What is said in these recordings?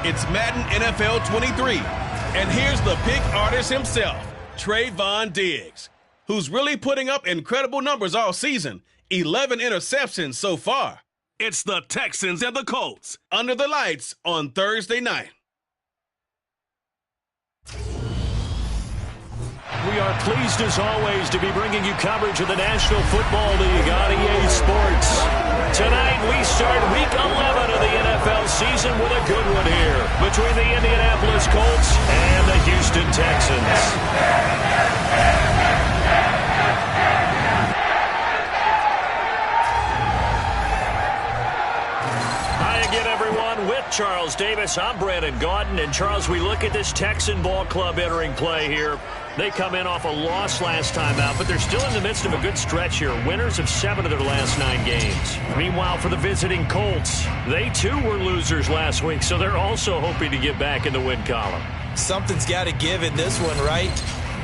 It's Madden NFL 23. And here's the pick artist himself, Trayvon Diggs, who's really putting up incredible numbers all season. 11 interceptions so far. It's the Texans and the Colts under the lights on Thursday night. We are pleased as always to be bringing you coverage of the National Football League on EA Sports. Tonight we start week 11 of the NFL season with a good one here between the Indianapolis Colts and the Houston Texans. With Charles Davis, I'm Brandon Gaudin. And Charles, we look at this Texan ball club entering play here. They come in off a loss last time out, but they're still in the midst of a good stretch here. Winners of 7 of their last 9 games. Meanwhile, for the visiting Colts, they too were losers last week, so they're also hoping to get back in the win column. Something's got to give in this one, right?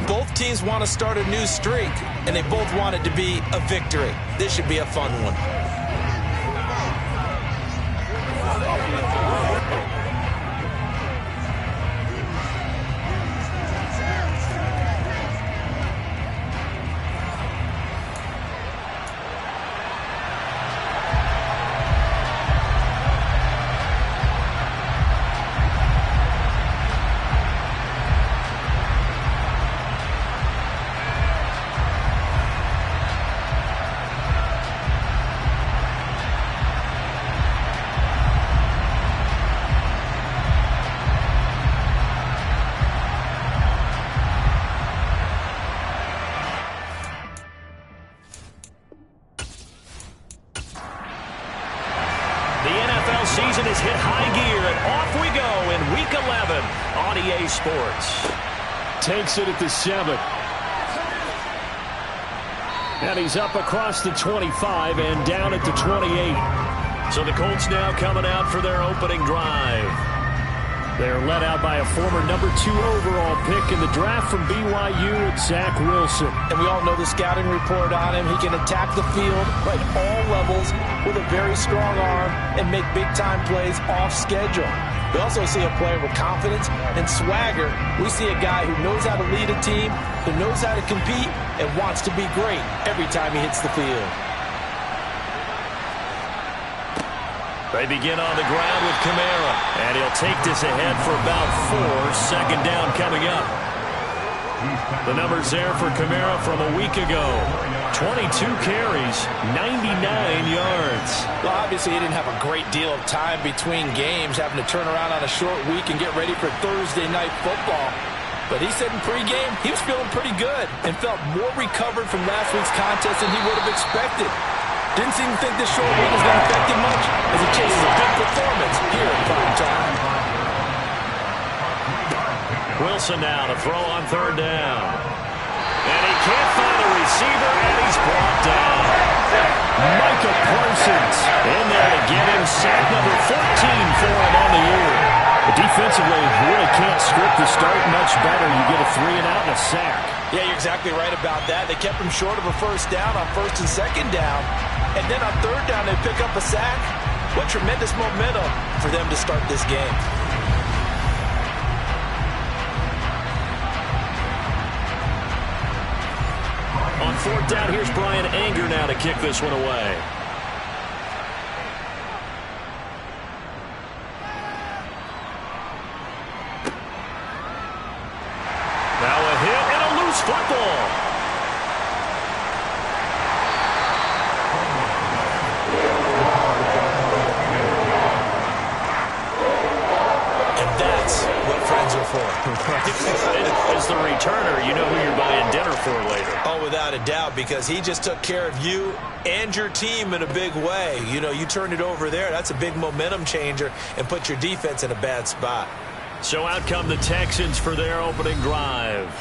Both teams want to start a new streak, and they both want it to be a victory. This should be a fun one. Season is hit high gear, and off we go in Week 11 on EA Sports. Takes it at the 7. And he's up across the 25 and down at the 28. So the Colts now coming out for their opening drive. They're led out by a former number 2 overall pick in the draft from BYU, Zach Wilson. And we all know the scouting report on him. He can attack the field at all levels with a very strong arm and make big-time plays off schedule. We also see a player with confidence and swagger. We see a guy who knows how to lead a team, who knows how to compete, and wants to be great every time he hits the field. They begin on the ground with Kamara, and he'll take this ahead for about 4. Second down coming up. The numbers there for Kamara from a week ago. 22 carries, 99 yards. Well, obviously he didn't have a great deal of time between games, having to turn around on a short week and get ready for Thursday night football. But he said in pregame he was feeling pretty good and felt more recovered from last week's contest than he would have expected. Didn't seem to think this short week was going to affect him much as he chases a big performance here in prime time. Wilson now to throw on third down. And he can't find a receiver, and he's brought down. Micah Parsons in there to get him sack number 14 for him on the year. Defensively, really can't script the start much better. You get a 3 and out and a sack. Yeah, you're exactly right about that. They kept him short of a first down on first and second down. And then on third down, they pick up a sack. What tremendous momentum for them to start this game. On fourth down, here's Brian Anger now to kick this one away. Now a hit and a loose football. As the returner, you know who you're buying dinner for later. Oh, without a doubt, because he just took care of you and your team in a big way. You know, you turned it over there. That's a big momentum changer and put your defense in a bad spot. So out come the Texans for their opening drive.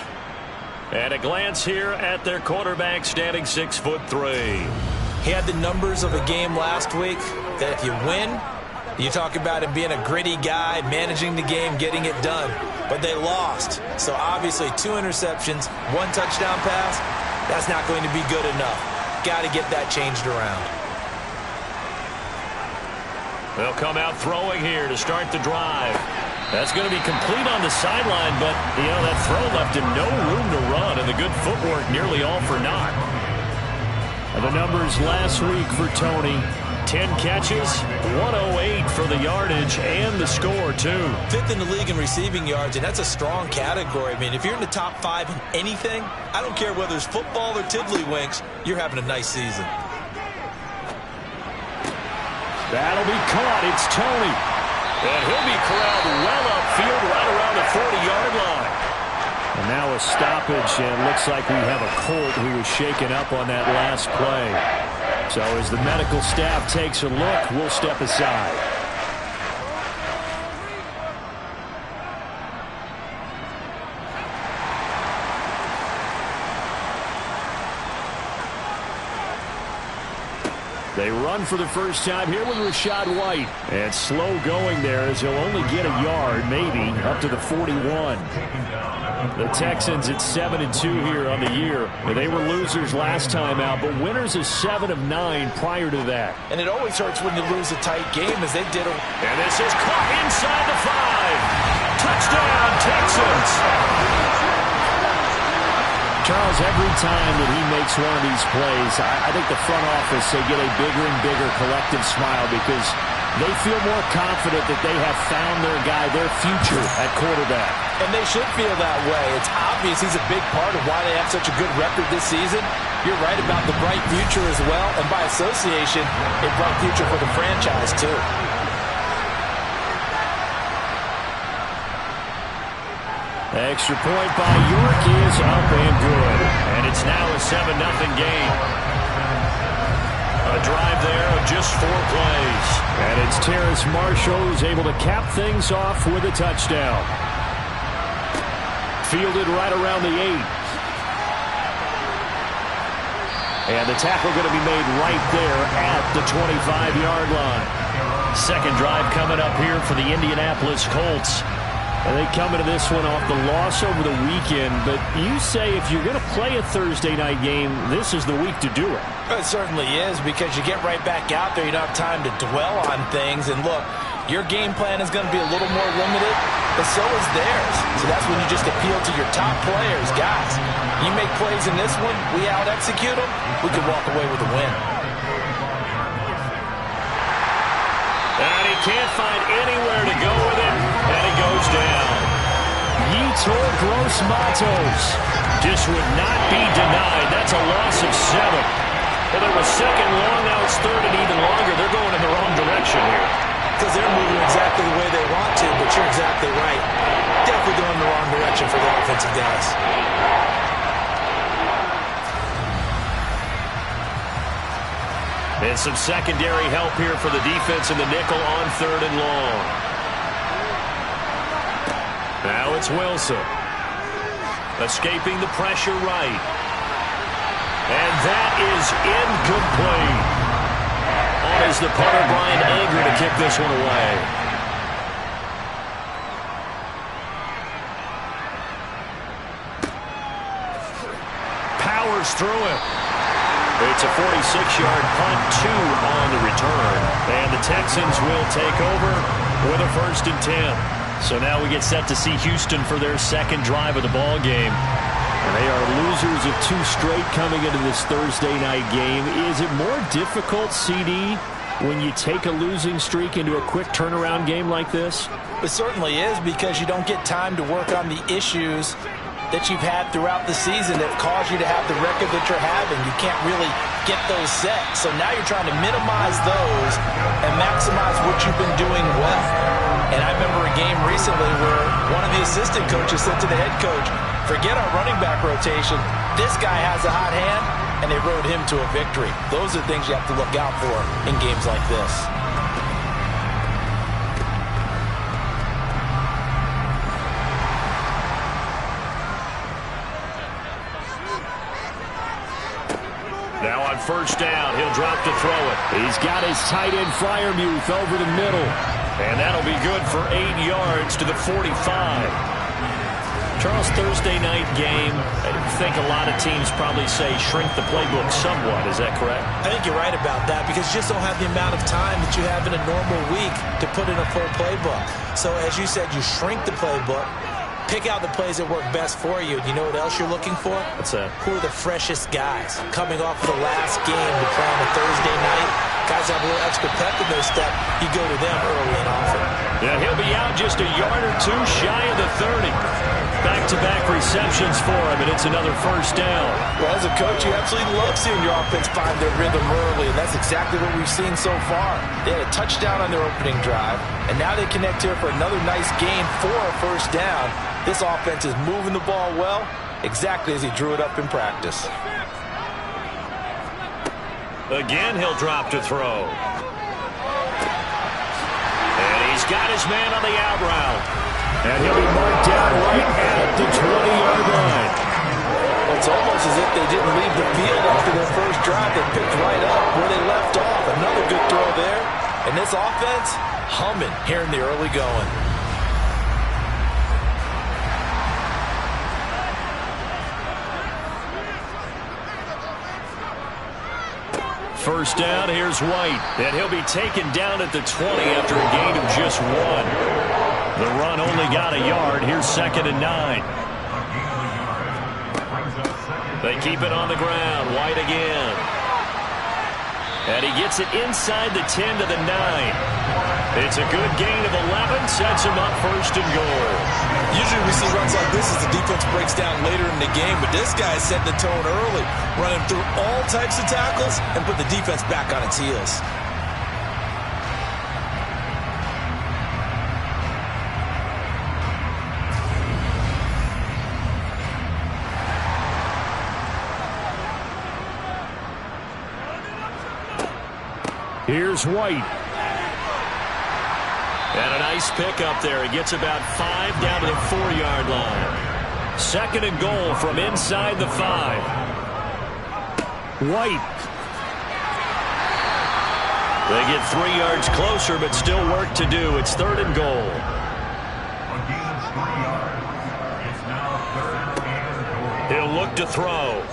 And a glance here at their quarterback standing 6'3". He had the numbers of a game last week that if you win, you talk about him being a gritty guy, managing the game, getting it done. But they lost. So obviously 2 interceptions, 1 touchdown pass, that's not going to be good enough. Got to get that changed around. They'll come out throwing here to start the drive. That's going to be complete on the sideline, but, that throw left him no room to run, and the good footwork nearly all for naught. The numbers last week for Tony: 10 catches, 108 for the yardage, and the score, too. 5th in the league in receiving yards, and that's a strong category. I mean, if you're in the top 5 in anything, I don't care whether it's football or tiddlywinks, you're having a nice season. That'll be caught. It's Tony. And he'll be corralled well upfield right around the 40-yard line. And now a stoppage, and looks like we have a Colt who was shaken up on that last play. So as the medical staff takes a look, we'll step aside. They run for the first time here with Rachaad White. And slow going there as he'll only get a yard, maybe, up to the 41. The Texans at 7-2 here on the year. They were losers last time out, but winners of 7 of 9 prior to that. And it always hurts when you lose a tight game, as they did. And this is caught inside the 5. Touchdown, Texans! Charles, every time that he makes one of these plays, I think the front office, they get a bigger and bigger collective smile because they feel more confident that they have found their guy, their future at quarterback. And they should feel that way. It's obvious he's a big part of why they have such a good record this season. You're right about the bright future as well, and by association, a bright future for the franchise too. Extra point by York is up and good. And it's now a 7-0 game. A drive there of just 4 plays. And it's Terrace Marshall who's able to cap things off with a touchdown. Fielded right around the 8. And the tackle going to be made right there at the 25-yard line. Second drive coming up here for the Indianapolis Colts. And they come into this one off the loss over the weekend, but you say if you're going to play a Thursday night game, this is the week to do it. It certainly is, because you get right back out there. You don't have time to dwell on things. And look, your game plan is going to be a little more limited, but so is theirs. So that's when you just appeal to your top players. Guys, you make plays in this one, we out-execute them, we could walk away with a win. And he can't find anywhere to go with it, and he goes down. Yetur Gross-Matos just would not be denied. That's a loss of 7. Well, there was second long, now it's third and even longer. They're going in the wrong direction here. Because they're moving exactly the way they want to, but you're exactly right. Definitely going in the wrong direction for the offensive guys. And some secondary help here for the defense in the nickel on 3rd and long. Now it's Wilson. Escaping the pressure right. And that is incomplete. On is the punter, Brian Anger, to kick this one away. Powers through it. It's a 46-yard punt, 2 on the return. And the Texans will take over with a 1st and 10. So now we get set to see Houston for their second drive of the ball game. And they are losers of 2 straight coming into this Thursday night game. Is it more difficult, CD, when you take a losing streak into a quick turnaround game like this? It certainly is, because you don't get time to work on the issues that you've had throughout the season that caused you to have the record that you're having. You can't really get those set. So now you're trying to minimize those and maximize what you've been doing well. And I remember a game recently where one of the assistant coaches said to the head coach, forget our running back rotation. This guy has a hot hand, and they rode him to a victory. Those are things you have to look out for in games like this. Now on 1st down, he'll drop to throw it. He's got his tight end Freiermuth over the middle. And that'll be good for 8 yards to the 45. Charles, Thursday night game, I think a lot of teams probably say shrink the playbook somewhat. Is that correct? I think you're right about that because you just don't have the amount of time that you have in a normal week to put in a full playbook. So as you said, you shrink the playbook, pick out the plays that work best for you. You know what else you're looking for? What's that? Who are the freshest guys coming off of the last game to play on a Thursday night? Guys have a little extra pep in their step. You go to them early and often. Yeah, he'll be out just a yard or two shy of the 30. Back-to-back receptions for him, and it's another first down. Well, as a coach, you absolutely love seeing your offense find their rhythm early, and that's exactly what we've seen so far. They had a touchdown on their opening drive, and now they connect here for another nice gain for a first down. This offense is moving the ball well, exactly as he drew it up in practice. Again, he'll drop to throw. And he's got his man on the out route. And he'll be marked down right at the 20-yard line. Well, it's almost as if they didn't leave the field after their first drive. They picked right up where they left off. Another good throw there. And this offense, humming here in the early going. First down, here's White. And he'll be taken down at the 20 after a gain of just 1. The run only got a yard. Here's 2nd and 9. They keep it on the ground. White again. And he gets it inside the 10 to the 9. It's a good gain of 11. Sets him up 1st and goal. Usually we see runs like this as the defense breaks down later in the game, but this guy set the tone early, running through all types of tackles and put the defense back on its heels. Here's White. And a nice pickup there. He gets about 5 down to the 4-yard line. 2nd and goal from inside the 5. White. They get 3 yards closer, but still work to do. It's 3rd and goal. He'll look to throw.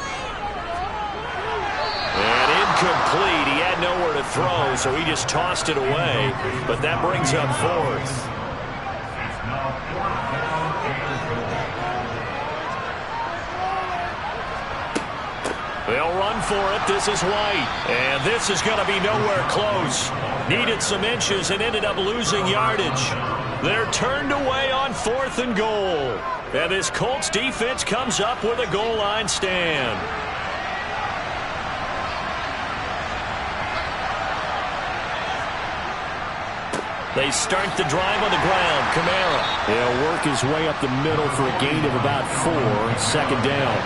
And incomplete. He had nowhere to throw, so he just tossed it away. But that brings up 4th. They'll run for it. This is White. And this is going to be nowhere close. Needed some inches and ended up losing yardage. They're turned away on 4th and goal. And this Colts defense comes up with a goal line stand. They start the drive on the ground. Kamara. He'll work his way up the middle for a gain of about 4. 2nd down.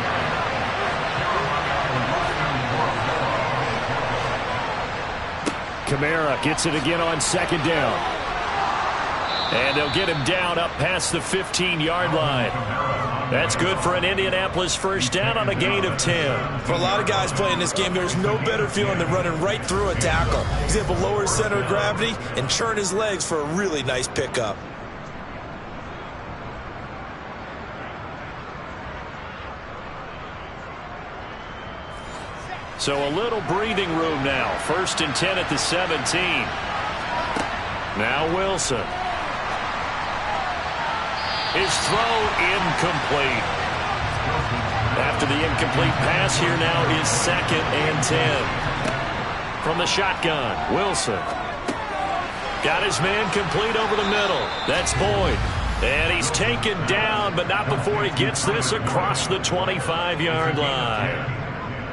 Kamara gets it again on 2nd down. And they'll get him down up past the 15-yard line. That's good for an Indianapolis first down on a gain of 10. For a lot of guys playing this game, there's no better feeling than running right through a tackle. He's able to lower his center of gravity and churn his legs for a really nice pickup. So a little breathing room now. 1st and 10 at the 17. Now Wilson. His throw incomplete. After the incomplete pass, here now is 2nd and 10. From the shotgun, Wilson. Got his man complete over the middle. That's Boyd. And he's taken down, but not before he gets this across the 25-yard line.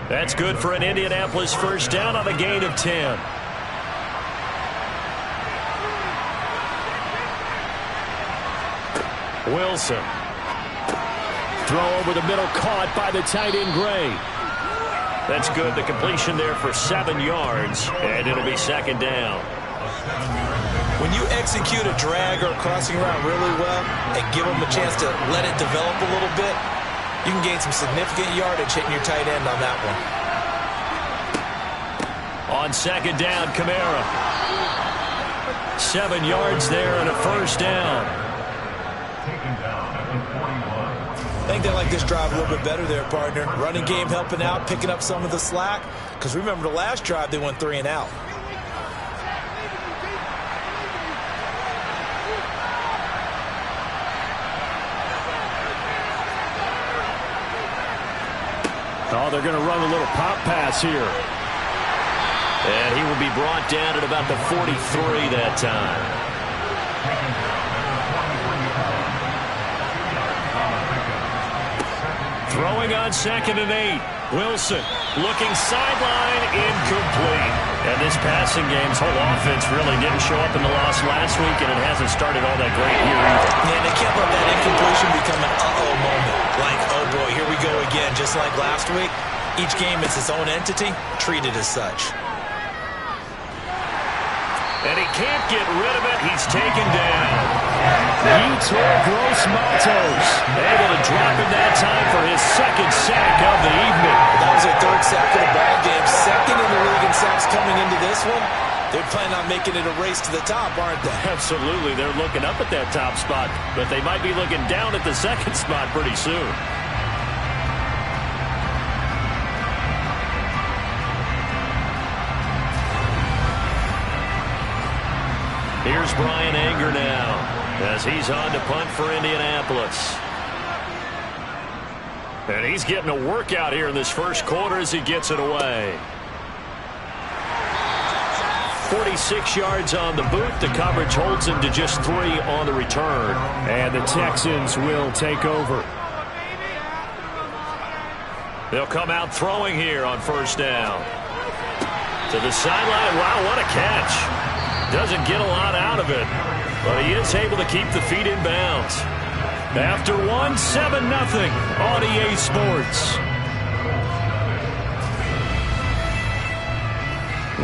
That's good for an Indianapolis first down on a gain of 10. Wilson. Throw over the middle, caught by the tight end Gray. That's good. The completion there for 7 yards, and it'll be 2nd down. When you execute a drag or a crossing route really well and give them a chance to let it develop a little bit, you can gain some significant yardage hitting your tight end on that one. On 2nd down, Kamara. 7 yards there and a first down. I think they like this drive a little bit better there, partner. Running game helping out, picking up some of the slack. Because remember the last drive, they went 3 and out. Oh, they're going to run a little pop pass here. And he will be brought down at about the 43 that time. Throwing on 2nd and 8. Wilson looking sideline, incomplete. And this passing game's whole offense really didn't show up in the loss last week, and it hasn't started all that great here either. Yeah, they can't let that incompletion become an uh-oh moment. Like, oh boy, here we go again, just like last week. Each game is its own entity, treated as such. And he can't get rid of it. He's taken down. Yetur Gross-Matos able to drop him that time for his 2nd sack of the evening. That was their 3rd sack of the ball game. 2nd in the league in sacks coming into this one. They're planning on making it a race to the top, aren't they? Absolutely. They're looking up at that top spot, but they might be looking down at the 2nd spot pretty soon. Here's Brian Anger now as he's on to punt for Indianapolis. And he's getting a workout here in this first quarter as he gets it away. 46 yards on the boot. The coverage holds him to just 3 on the return. And the Texans will take over. They'll come out throwing here on 1st down. To the sideline. Wow, what a catch. Doesn't get a lot out of it, but he is able to keep the feet in bounds. After 1, 7-0 on EA Sports.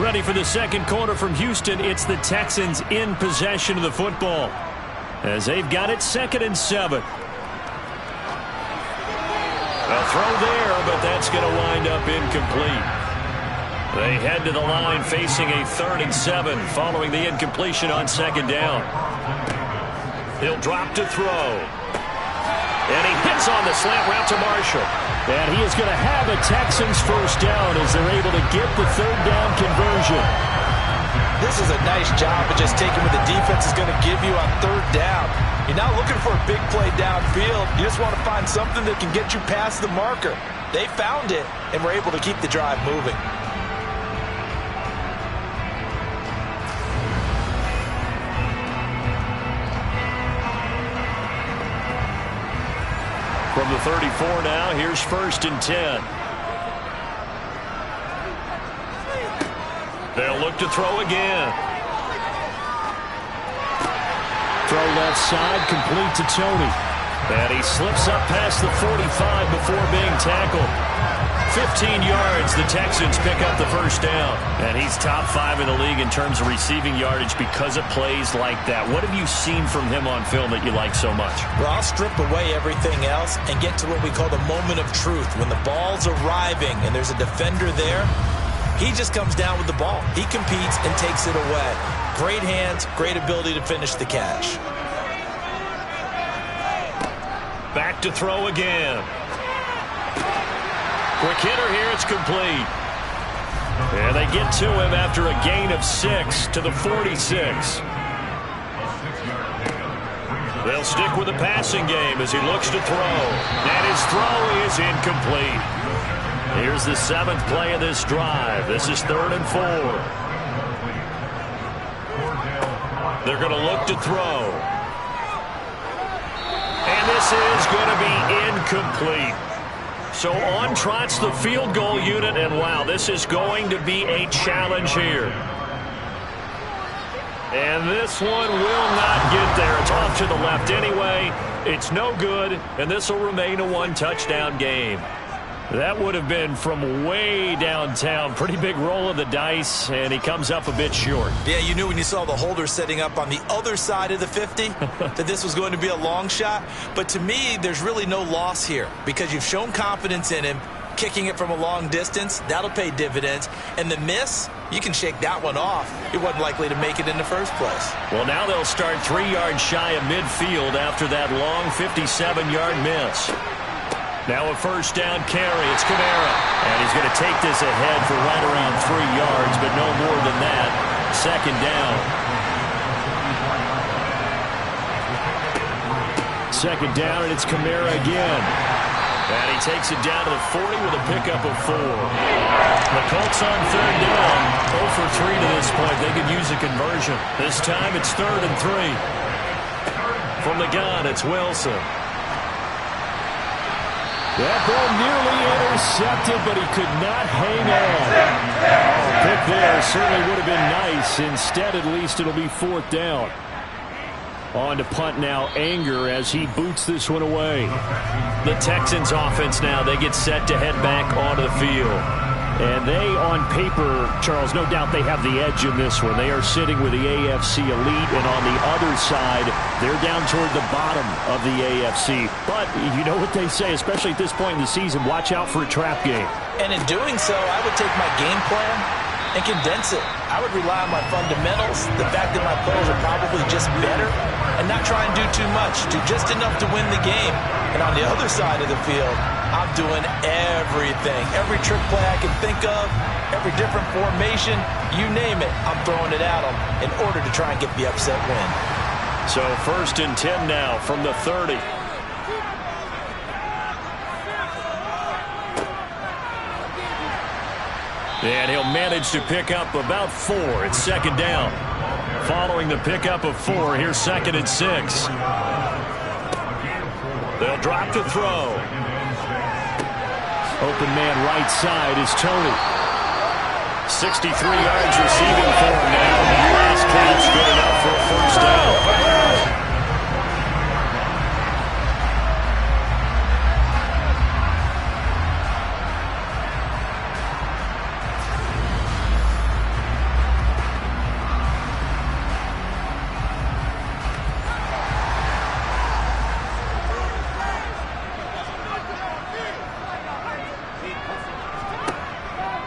Ready for the 2nd quarter from Houston. It's the Texans in possession of the football as they've got it 2nd and 7. A throw there, but that's going to wind up incomplete. They head to the line facing a 3rd and 7 following the incompletion on 2nd down. He'll drop to throw. And he hits on the slant route to Marshall. And he is going to have a Texans 1st down as they're able to get the 3rd down conversion. This is a nice job of just taking what the defense is going to give you on 3rd down. You're not looking for a big play downfield. You just want to find something that can get you past the marker. They found it and were able to keep the drive moving. From the 34 now, here's 1st and 10. They'll look to throw again. Throw left side, complete to Tony. And he slips up past the 45 before being tackled. 15 yards, the Texans pick up the 1st down. And he's top 5 in the league in terms of receiving yardage because of plays like that. What have you seen from him on film that you like so much? Well, I'll strip away everything else and get to what we call the moment of truth. When the ball's arriving and there's a defender there, he just comes down with the ball. He competes and takes it away. Great hands, great ability to finish the catch. Back to throw again. Quick hitter here, it's complete. And they get to him after a gain of 6 to the 46. They'll stick with the passing game as he looks to throw. And his throw is incomplete. Here's the 7th play of this drive. This is 3rd and 4. They're going to look to throw. And this is going to be incomplete. So on trots the field goal unit, and wow, this is going to be a challenge here. And this one will not get there. It's off to the left anyway. It's no good, and this will remain a 1-touchdown game. That would have been from way downtown. Pretty big roll of the dice, and he comes up a bit short. Yeah, you knew when you saw the holder setting up on the other side of the 50 that this was going to be a long shot. But to me, there's really no loss here because you've shown confidence in him. Kicking it from a long distance, that'll pay dividends. And the miss, you can shake that one off. It wasn't likely to make it in the first place. Well, now they'll start 3 yards shy of midfield after that long 57-yard miss. Now a first down carry. It's Kamara. And he's going to take this ahead for right around 3 yards, but no more than that. Second down. Second down, and it's Kamara again. And he takes it down to the 40 with a pickup of 4. The Colts on third down. 0 for 3 to this point. They could use a conversion. This time it's 3rd and 3. From the gun, it's Wilson. That ball nearly intercepted, but he could not hang on. Oh, pick there certainly would have been nice. Instead, at least it'll be 4th down. On to punt now, Anger, as he boots this one away. The Texans offense now, they get set to head back onto the field. And they, on paper, Charles, no doubt they have the edge in this one. They are sitting with the AFC elite, and on the other side, they're down toward the bottom of the AFC. But you know what they say, especially at this point in the season, watch out for a trap game. And in doing so, I would take my game plan and condense it. I would rely on my fundamentals, the fact that my players are probably just better, and not try and do too much, do just enough to win the game. And on the other side of the field, I'm doing everything. Every trick play I can think of, every different formation, you name it, I'm throwing it at them in order to try and get the upset win. So 1st and 10 now from the 30. And he'll manage to pick up about 4. It's 2nd down. Following the pickup of 4, here's 2nd and 6. They'll drop to throw. Open man right side is Tony. 63 yards receiving for him now. Last catch good enough for a 1st down.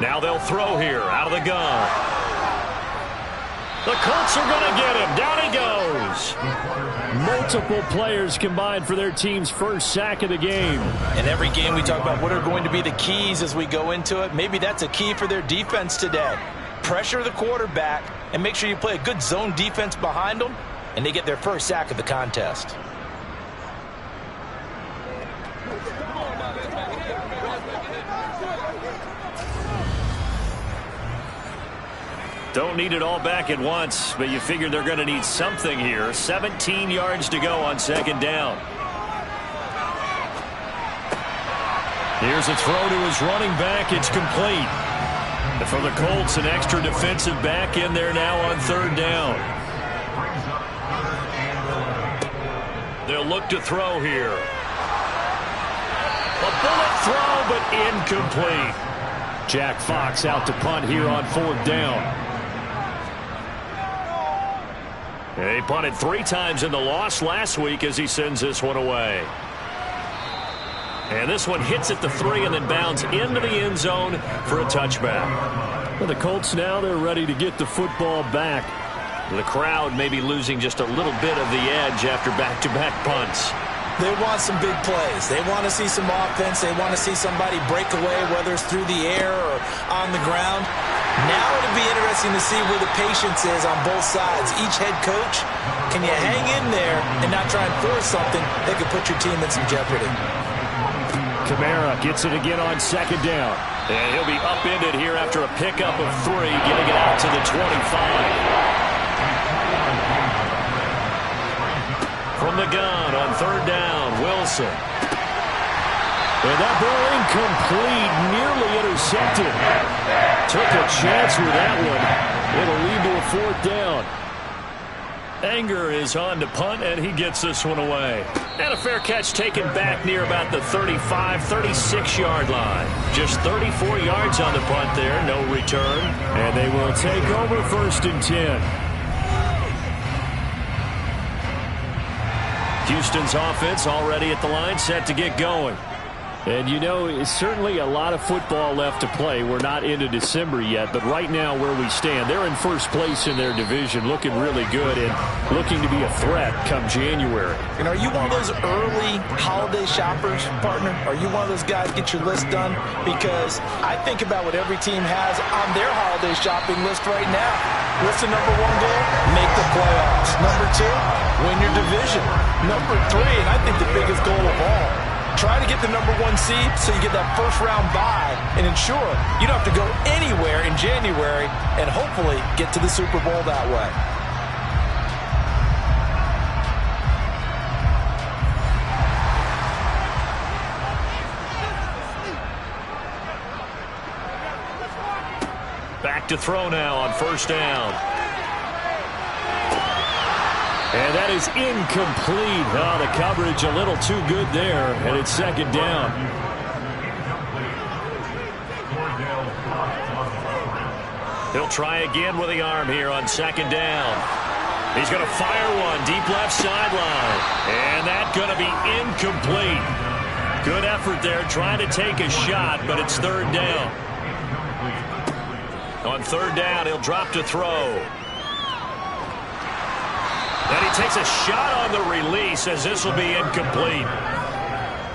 Now they'll throw here out of the gun. The Colts are going to get him. Down he goes. Multiple players combined for their team's first sack of the game. In every game we talk about what are going to be the keys as we go into it. Maybe that's a key for their defense today. Pressure the quarterback and make sure you play a good zone defense behind them, and they get their first sack of the contest. Don't need it all back at once, but you figure they're going to need something here. 17 yards to go on 2nd down. Here's a throw to his running back. It's complete. And for the Colts, an extra defensive back in there now on 3rd down. They'll look to throw here. A bullet throw, but incomplete. Jack Fox out to punt here on 4th down. He punted 3 times in the loss last week as he sends this one away. And this one hits at the 3 and then bounds into the end zone for a touchback. Well, the Colts now, they're ready to get the football back. The crowd may be losing just a little bit of the edge after back-to-back punts. They want some big plays. They want to see some offense. They want to see somebody break away, whether it's through the air or on the ground. Now it'll be interesting to see where the patience is on both sides. Each head coach, can you hang in there and not try and force something that could put your team in some jeopardy? Kamara gets it again on 2nd down. And he'll be upended here after a pickup of 3, getting it out to the 25. From the gun on 3rd down, Wilson. And that ball incomplete, nearly intercepted. Took a chance with that one. It'll lead to a 4th down. Anger is on to punt, and he gets this one away. And a fair catch taken back near about the 35, 36-yard line. Just 34 yards on the punt there, no return. And they will take over 1st and 10. Houston's offense already at the line, set to get going. And, you know, it's certainly a lot of football left to play. We're not into December yet, but right now where we stand, they're in first place in their division, looking really good and looking to be a threat come January. And are you one of those early holiday shoppers, partner? Are you one of those guys get your list done? Because I think about what every team has on their holiday shopping list right now. What's the number one goal? Make the playoffs. Number two, win your division. Number three, and I think the biggest goal of all, try to get the number one seed so you get that first round bye and ensure you don't have to go anywhere in January and hopefully get to the Super Bowl that way. Back to throw now on first down. And that is incomplete. Oh, the coverage a little too good there, and it's second down. He'll try again with the arm here on second down. He's going to fire one deep left sideline. And that's going to be incomplete. Good effort there trying to take a shot, but it's third down. On third down, he'll drop to throw. And he takes a shot on the release as this will be incomplete.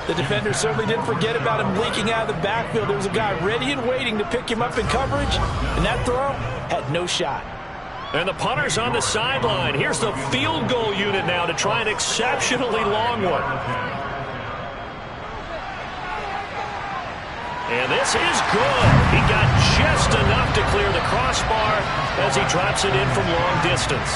The defender certainly didn't forget about him leaking out of the backfield. There was a guy ready and waiting to pick him up in coverage, and that throw had no shot. And the punter's on the sideline. Here's the field goal unit now to try an exceptionally long one. And this is good. He got just enough to clear the crossbar as he drops it in from long distance.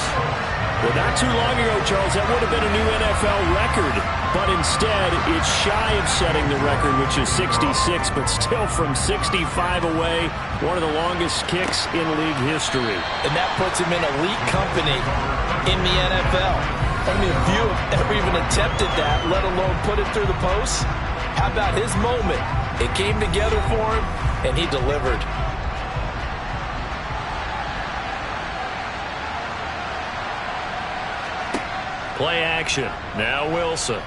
Well, not too long ago, Charles, that would have been a new NFL record. But instead, it's shy of setting the record, which is 66, but still from 65 away, one of the longest kicks in league history. And that puts him in elite company in the NFL. I mean, if you have ever even attempted that, let alone put it through the post, how about his moment? It came together for him, and he delivered. Play action. Now Wilson.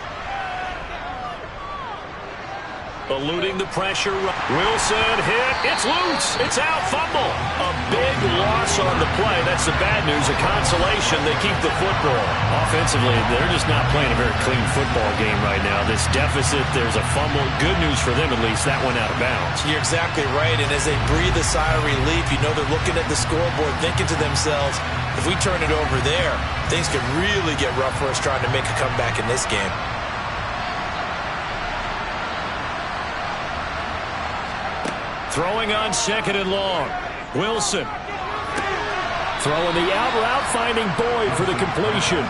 Eluding the pressure. Wilson hit. It's loose. It's out. Fumble. A big loss on the play. That's the bad news. A consolation. They keep the football. Offensively, they're just not playing a very clean football game right now. This deficit, there's a fumble. Good news for them, at least. That went out of bounds. You're exactly right. And as they breathe a sigh of relief, you know they're looking at the scoreboard, thinking to themselves, if we turn it over there, things could really get rough for us trying to make a comeback in this game. Throwing on second and long. Wilson. Throwing the out route, finding Boyd for the completion.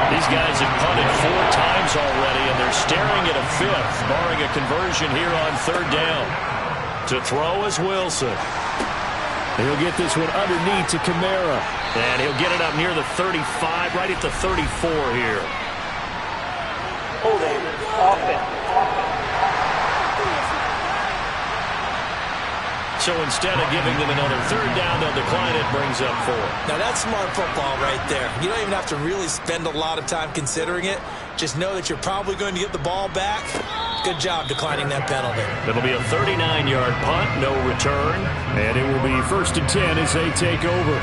These guys have punted 4 times already, and they're staring at a 5th, barring a conversion here on third down. To throw is Wilson. He'll get this one underneath to Kamara. And he'll get it up near the 35, right at the 34 here. Holding offense. So instead of giving them another third down, they'll decline it, brings up 4. Now that's smart football right there. You don't even have to really spend a lot of time considering it. Just know that you're probably going to get the ball back. Good job declining that penalty. It'll be a 39-yard punt, no return. And it will be 1st and 10 as they take over.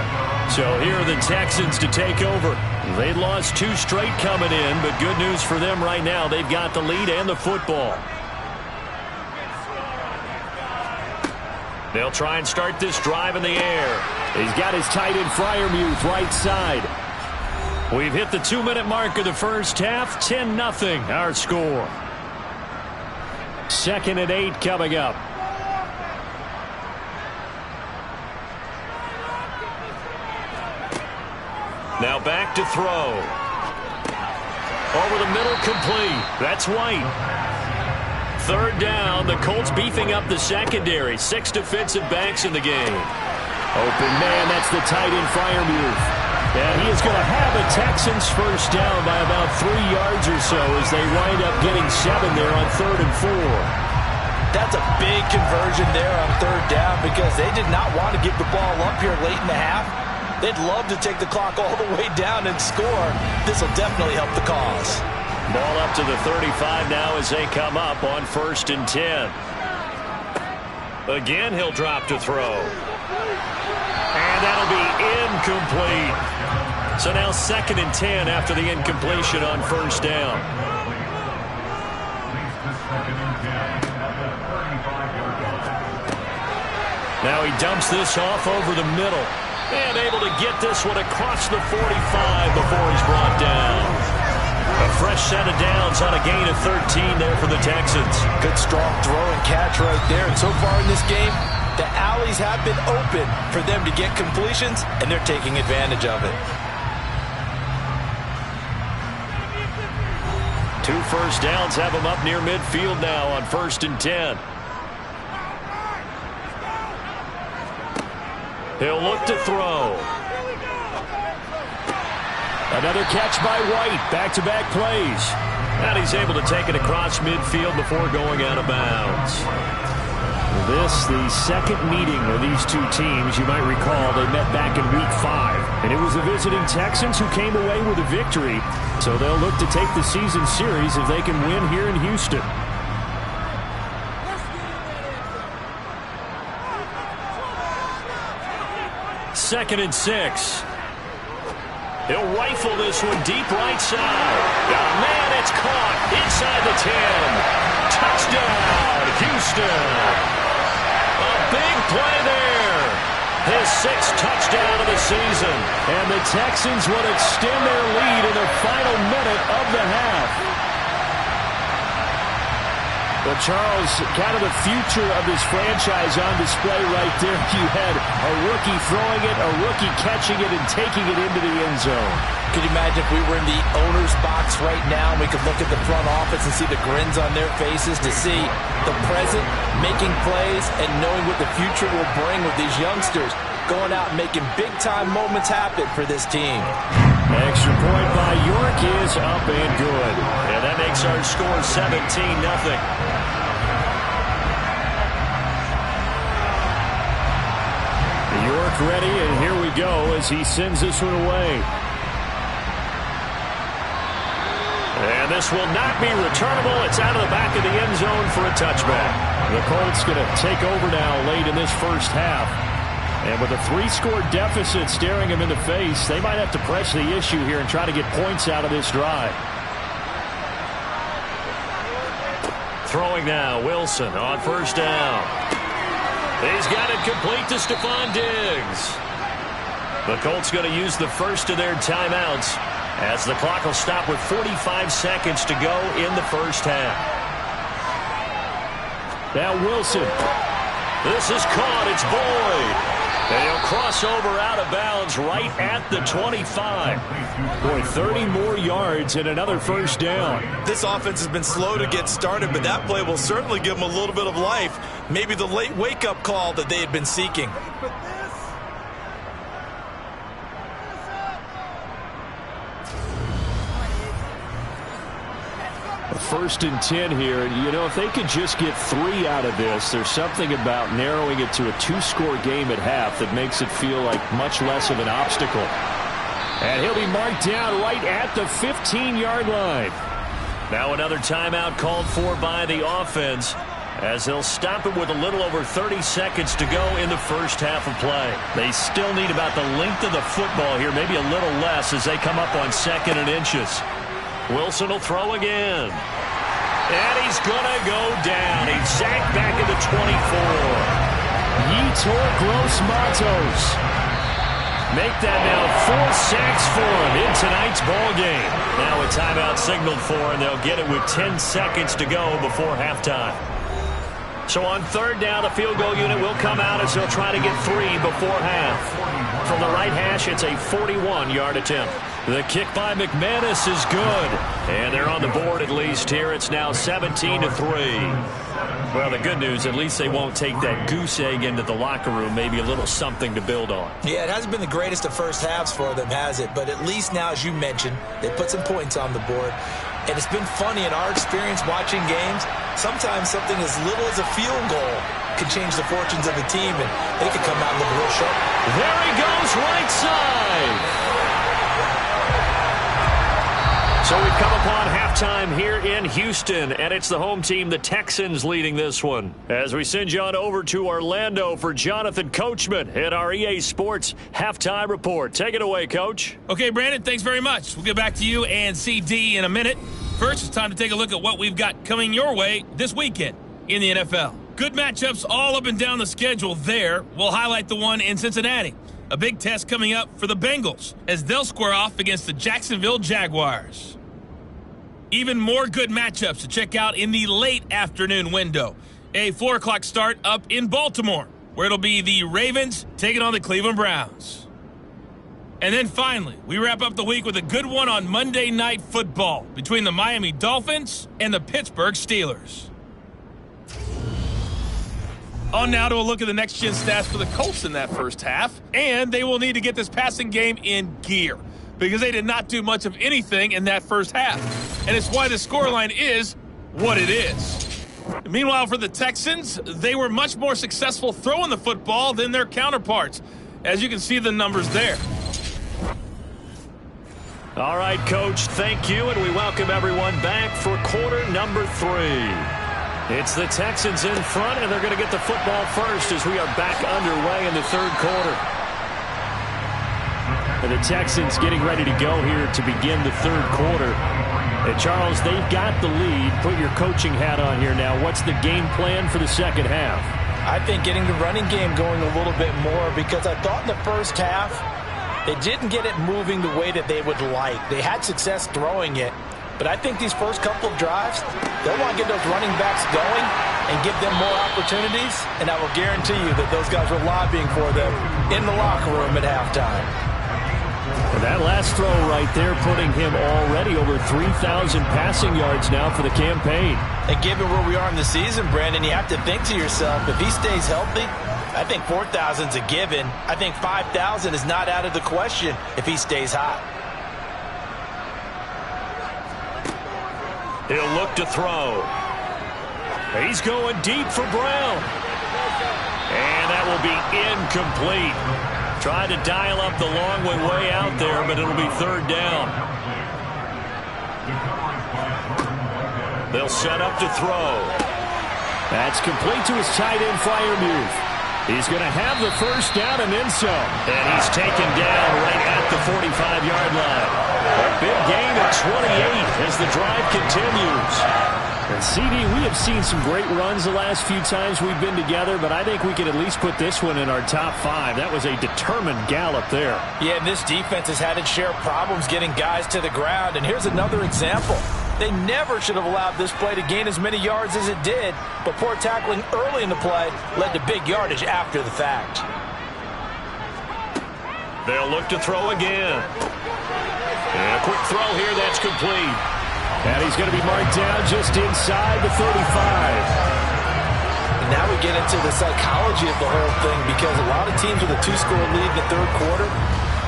So here are the Texans to take over. They lost 2 straight coming in, but good news for them right now. They've got the lead and the football. They'll try and start this drive in the air. He's got his tight end Freiermuth right side. We've hit the 2-minute mark of the first half. 10-0 our score. 2nd and 8 coming up. Now back to throw. Over the middle, complete. That's White. Third down, the Colts beefing up the secondary. 6 defensive backs in the game. Open man, that's the tight end Freiermuth. And he is going to have a Texans first down by about 3 yards or so as they wind up getting 7 there on 3rd and 4. That's a big conversion there on third down because they did not want to give the ball up here late in the half. They'd love to take the clock all the way down and score. This will definitely help the cause. Ball up to the 35 now as they come up on 1st and 10. Again, he'll drop to throw. And that'll be incomplete. So now 2nd and 10 after the incompletion on 1st down. Now he dumps this off over the middle. And able to get this one across the 45 before he's brought down. A fresh set of downs on a gain of 13 there for the Texans. Good strong throw and catch right there. And so far in this game, the alleys have been open for them to get completions, and they're taking advantage of it. 2 first downs have him up near midfield now on 1st and 10. He'll look to throw. Another catch by White. Back-to-back plays. And he's able to take it across midfield before going out of bounds. This, the second meeting of these two teams. You might recall they met back in Week 5. And it was the visiting Texans who came away with a victory. So they'll look to take the season series if they can win here in Houston. Second and 6. He'll rifle this one deep right side. Oh, man, it's caught inside the 10. Touchdown, Houston. A big play there. His 6th touchdown of the season. And the Texans will extend their lead in the final minute of the half. Well, Charles, kind of the future of this franchise on display right there. You had a rookie throwing it, a rookie catching it, and taking it into the end zone. Could you imagine if we were in the owner's box right now and we could look at the front office and see the grins on their faces to see the present making plays and knowing what the future will bring with these youngsters going out and making big-time moments happen for this team. Extra point by York is up and good. And that makes our score 17-0. York ready, and here we go as he sends this one away. And this will not be returnable. It's out of the back of the end zone for a touchback. The Colts going to take over now late in this first half. And with a 3-score deficit staring them in the face, they might have to press the issue here and try to get points out of this drive. Throwing now, Wilson on 1st down. He's got it complete to Stephon Diggs. The Colts going to use the first of their timeouts as the clock will stop with 45 seconds to go in the first half. Now Wilson. This is caught. It's Boyd. And he'll cross over out of bounds right at the 25. Boy, 30 more yards and another first down. This offense has been slow to get started, but that play will certainly give them a little bit of life. Maybe the late wake-up call that they had been seeking. First and 10 here, and you know, if they could just get 3 out of this, there's something about narrowing it to a 2-score game at half that makes it feel like much less of an obstacle. And he'll be marked down right at the 15-yard line. Now another timeout called for by the offense as they'll stop it with a little over 30 seconds to go in the first half of play. They still need about the length of the football here, maybe a little less as they come up on 2nd and inches. Wilson will throw again. And he's going to go down. He's sacked back at the 24. Yetur Gross-Matos. Make that now 4 sacks for him in tonight's ball game. Now a timeout signaled for, and they'll get it with 10 seconds to go before halftime. So on 3rd down, the field goal unit will come out as they'll try to get 3 before half. From the right hash, it's a 41-yard attempt. The kick by McManus is good. And they're on the board at least here. It's now 17-3. Well, the good news, at least they won't take that goose egg into the locker room. Maybe a little something to build on. Yeah, it hasn't been the greatest of first halves for them, has it? But at least now, as you mentioned, they put some points on the board. And it's been funny in our experience watching games. Sometimes something as little as a field goal can change the fortunes of the team, and they could come out and look real sharp. There he goes, right side. So we've come upon halftime here in Houston, and it's the home team, the Texans, leading this one. As we send you on over to Orlando for Jonathan Coachman at our EA Sports Halftime Report. Take it away, Coach. Okay, Brandon, thanks very much. We'll get back to you and CD in a minute. First, it's time to take a look at what we've got coming your way this weekend in the NFL. Good matchups all up and down the schedule there. We'll highlight the one in Cincinnati. A big test coming up for the Bengals as they'll square off against the Jacksonville Jaguars. Even more good matchups to check out in the late afternoon window. A 4 o'clock start up in Baltimore, where it'll be the Ravens taking on the Cleveland Browns. And then finally, we wrap up the week with a good one on Monday Night Football between the Miami Dolphins and the Pittsburgh Steelers. On now to a look at the next-gen stats for the Colts in that first half. And they will need to get this passing game in gear, because they did not do much of anything in that first half. And it's why the scoreline is what it is. Meanwhile, for the Texans, they were much more successful throwing the football than their counterparts, as you can see the numbers there. All right, Coach, thank you, and we welcome everyone back for quarter number 3. It's the Texans in front, and they're going to get the football first as we are back underway in the third quarter. And the Texans getting ready to go here to begin the third quarter. And Charles, they've got the lead. Put your coaching hat on here now. What's the game plan for the second half? I think getting the running game going a little bit more, because I thought in the first half they didn't get it moving the way that they would like. They had success throwing it, but I think these first couple of drives, they'll want to get those running backs going and give them more opportunities, and I will guarantee you that those guys were lobbying for them in the locker room at halftime. And that last throw right there putting him already over 3,000 passing yards now for the campaign. And given where we are in the season, Brandon, you have to think to yourself, if he stays healthy, I think 4,000 is a given. I think 5,000 is not out of the question if he stays hot. He'll look to throw. He's going deep for Brown. And that will be incomplete. Tried to dial up the long way out there, but it'll be third down. They'll set up to throw. That's complete to his tight end, Freiermuth. He's going to have the first down and then some. And he's taken down right at the 45-yard line. A big gain of 28 as the drive continues. And CD, we have seen some great runs the last few times we've been together, but I think we can at least put this one in our top 5. That was a determined gallop there. Yeah, and this defense has had its share of problems getting guys to the ground. And here's another example. They never should have allowed this play to gain as many yards as it did, but poor tackling early in the play led to big yardage after the fact. They'll look to throw again. And a quick throw here, that's complete. And he's going to be marked down just inside the 35. And now we get into the psychology of the whole thing, because a lot of teams with a 2-score lead in the third quarter,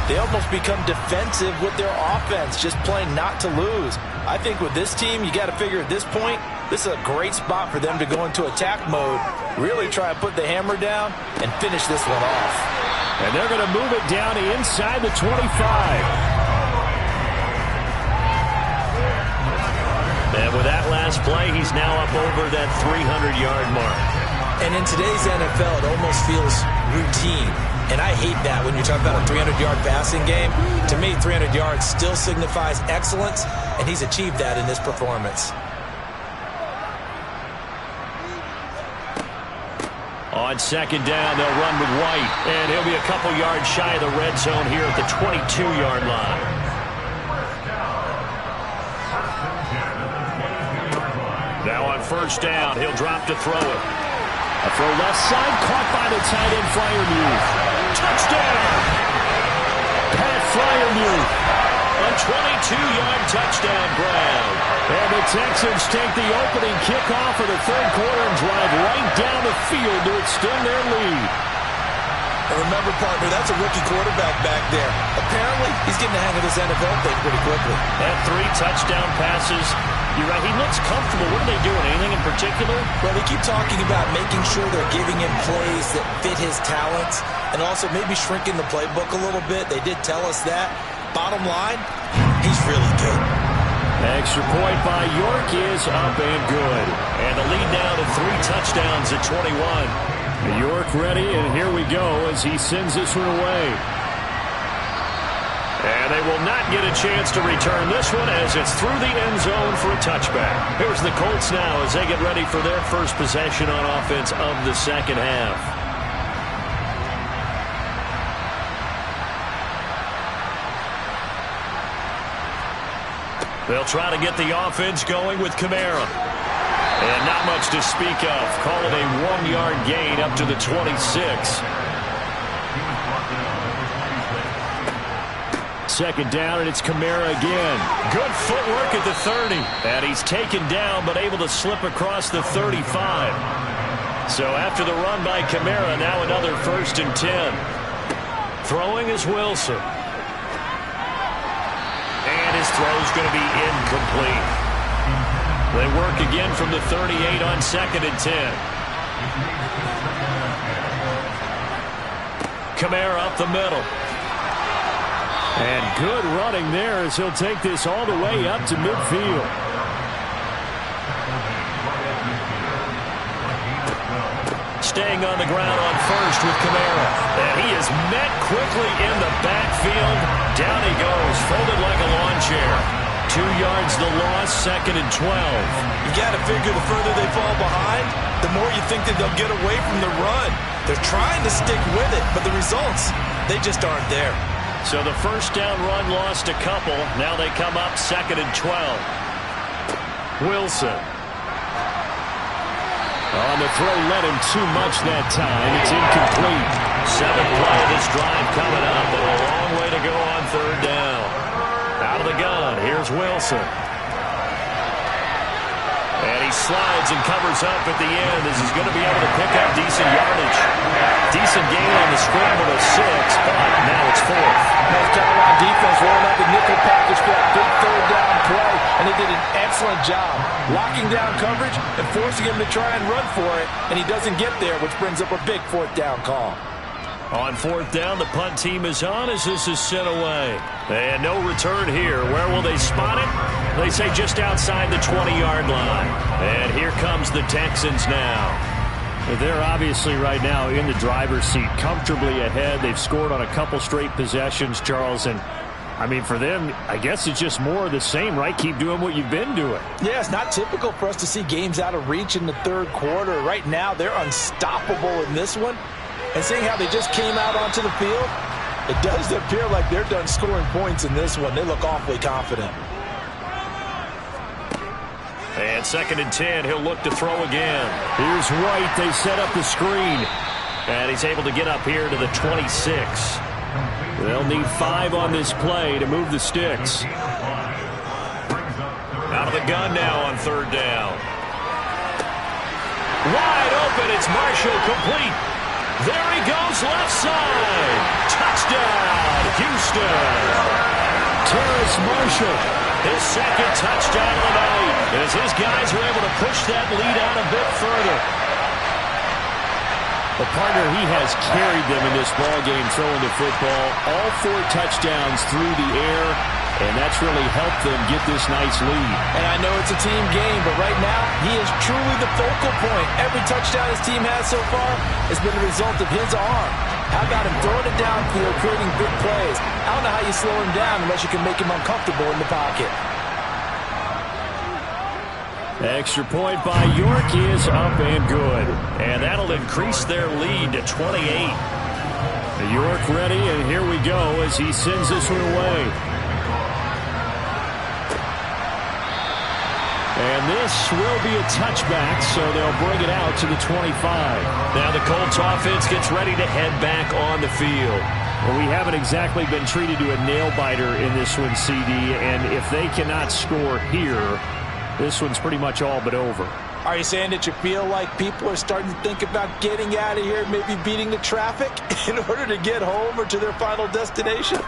they almost become defensive with their offense, just playing not to lose. I think with this team, you got to figure at this point, this is a great spot for them to go into attack mode, really try and put the hammer down and finish this one off. And they're going to move it down to inside the 25. And with that last play, he's now up over that 300-yard mark. And in today's NFL, it almost feels routine. And I hate that when you're talking about a 300-yard passing game. To me, 300 yards still signifies excellence, and he's achieved that in this performance. On second down, they'll run with White, and he'll be a couple yards shy of the red zone here at the 22-yard line. Now on first down, he'll drop to throw it. A throw left side, caught by the tight end, Freiermuth. Touchdown! Pat Freiermuth. A 22-yard touchdown grab. And the Texans take the opening kickoff of the third quarter and drive right down the field to extend their lead. And remember, partner, that's a rookie quarterback back there. Apparently, he's getting the hang of this NFL thing pretty quickly. And 3 touchdown passes. You're right, he looks comfortable. What are they doing? Anything in particular? Well, they keep talking about making sure they're giving him plays that fit his talents and also maybe shrinking the playbook a little bit. They did tell us that. Bottom line, he's really good. Extra point by York is up and good. And the lead now to 3 touchdowns at 21. York ready, and here we go as he sends this one away. And they will not get a chance to return this one as it's through the end zone for a touchback. Here's the Colts now as they get ready for their first possession on offense of the second half. They'll try to get the offense going with Kamara. And not much to speak of. Call it a 1-yard gain up to the 26. Second down, and it's Kamara again. Good footwork at the 30. And he's taken down, but able to slip across the 35. So after the run by Kamara, now another 1st and 10. Throwing is Wilson. And his throw's going to be incomplete. They work again from the 38 on 2nd and 10. Kamara up the middle. And good running there as he'll take this all the way up to midfield. Staying on the ground on 1st with Kamara. And he is met quickly in the backfield. Down he goes, folded like a lawn chair. 2 yards the loss, 2nd and 12. You got to figure the further they fall behind, the more you think that they'll get away from the run. They're trying to stick with it, but the results, they just aren't there. So the first down run lost a couple. Now they come up 2nd and 12. Wilson. On the throw, let him too much that time. It's incomplete. 7th play of this drive coming up, but a long way to go on 3rd down. Out of the gun, here's Wilson. And he slides and covers up at the end as he's going to be able to pick up decent yardage. Decent gain on the scramble of 6, but now it's 4th. Nice job on defense, rolling out the nickel package for that big 3rd down play, and they did an excellent job locking down coverage and forcing him to try and run for it, and he doesn't get there, which brings up a big 4th down call. On 4th down, the punt team is on as this is sent away. And no return here. Where will they spot it? They say just outside the 20-yard line. And here comes the Texans now. They're obviously right now in the driver's seat, comfortably ahead. They've scored on a couple straight possessions, Charles. And, I mean, for them, I guess it's just more of the same, right? Keep doing what you've been doing. Yeah, it's not typical for us to see games out of reach in the 3rd quarter. Right now, they're unstoppable in this one. And seeing how they just came out onto the field, it does appear like they're done scoring points in this one. They look awfully confident. And 2nd and 10, he'll look to throw again. Here's White. They set up the screen. And he's able to get up here to the 26. They'll need 5 on this play to move the sticks. Out of the gun now on 3rd down. Wide open, it's Marshall, complete. There he goes, left side. Touchdown, Houston. Terrace Marshall. His 2nd touchdown of the night as his guys are able to push that lead out a bit further. A partner, he has carried them in this ball game throwing the football. All 4 touchdowns through the air, and that's really helped them get this nice lead. And I know it's a team game, but right now, he is truly the focal point. Every touchdown his team has so far has been the result of his arm. How about him throwing it downfield, creating big plays? I don't know how you slow him down unless you can make him uncomfortable in the pocket. Extra point by York is up and good. And that'll increase their lead to 28. York ready, and here we go as he sends this one away. And this will be a touchback, so they'll bring it out to the 25. Now the Colts offense gets ready to head back on the field. Well, we haven't exactly been treated to a nail-biter in this one, CD, and if they cannot score here, this one's pretty much all but over. Are you saying that you feel like people are starting to think about getting out of here, maybe beating the traffic in order to get home or to their final destination?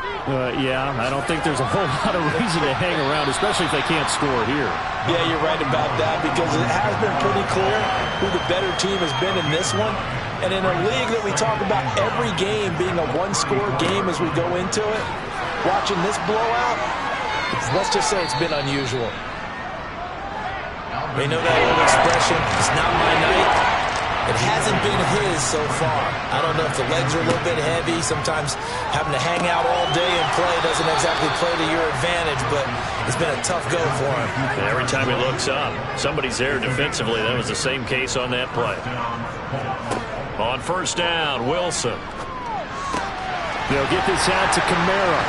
Yeah, I don't think there's a whole lot of reason to hang around, especially if they can't score here. Yeah, you're right about that because it has been pretty clear who the better team has been in this one. And in a league that we talk about every game being a one-score game as we go into it, watching this blowout, Let's just say it's been unusual. We know that old expression, it's not my night. It hasn't been his so far. I don't know if the legs are a little bit heavy. Sometimes having to hang out all day and play doesn't exactly play to your advantage, but it's been a tough go for him. And every time he looks up, somebody's there defensively. That was the same case on that play. On first down, Wilson. They'll get this out to Kamara.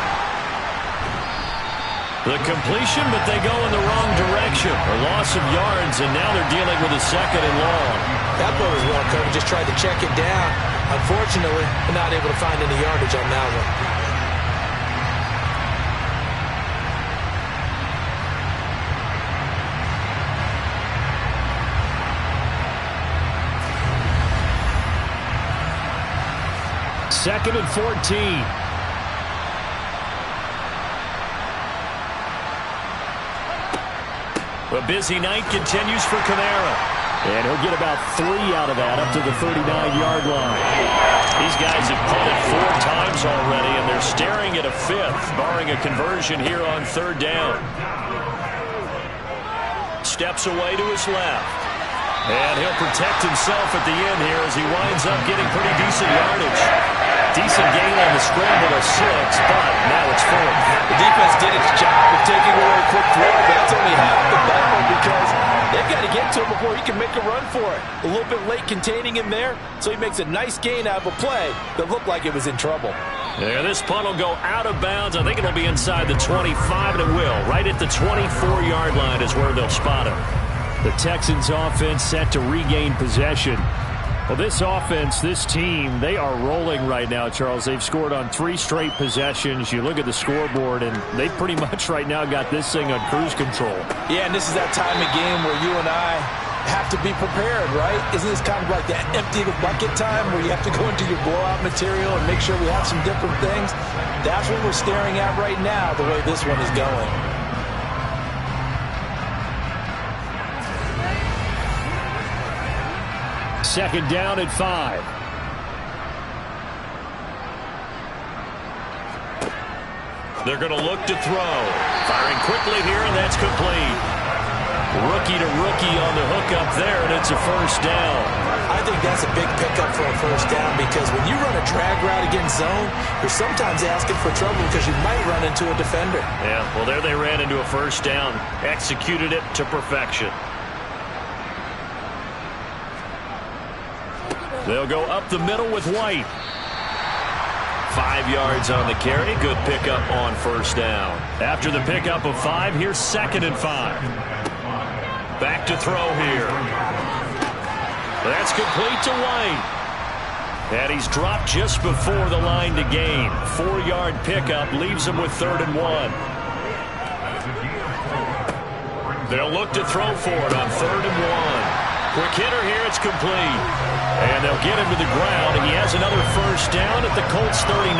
The completion, but they go in the wrong direction. A loss of yards, and now they're dealing with a 2nd and long. That play was well covered. Just tried to check it down. Unfortunately, they're not able to find any yardage on that one. Second and 14. A busy night continues for Kamara. And he'll get about 3 out of that, up to the 39-yard line. These guys have punted 4 times already, and they're staring at a 5th, barring a conversion here on 3rd down. Steps away to his left. And he'll protect himself at the end here as he winds up getting pretty decent yardage. Decent gain on the scramble of 6, but now it's 4th. The defense did its job of taking away a quick throw, but that's only half the battle because they've got to get to him before he can make a run for it. A little bit late containing him there, so he makes a nice gain out of a play that looked like it was in trouble. Yeah, this punt will go out of bounds. I think it'll be inside the 25, and it will. Right at the 24-yard line is where they'll spot him. The Texans offense set to regain possession. Well, this offense, this team, they are rolling right now, Charles. They've scored on 3 straight possessions. You look at the scoreboard, and they pretty much right now got this thing on cruise control. Yeah, and this is that time of game where you and I have to be prepared, right? Isn't this kind of like that empty the bucket time where you have to go into your blowout material and make sure we have some different things? That's what we're staring at right now, the way this one is going. Second down at 5. They're going to look to throw. Firing quickly here, and that's complete. Rookie to rookie on the hook up there, and it's a first down. I think that's a big pickup for a first down because when you run a drag route against zone, you're sometimes asking for trouble because you might run into a defender. Yeah, well, there they ran into a first down. Executed it to perfection. They'll go up the middle with White. 5 yards on the carry. Good pickup on first down. After the pickup of 5, here's 2nd and 5. Back to throw here. That's complete to White. And he's dropped just before the line to gain. 4-yard pickup leaves him with 3rd and 1. They'll look to throw for it on 3rd and 1. Quick hitter here, it's complete. And they'll get him to the ground, and he has another first down at the Colts 39.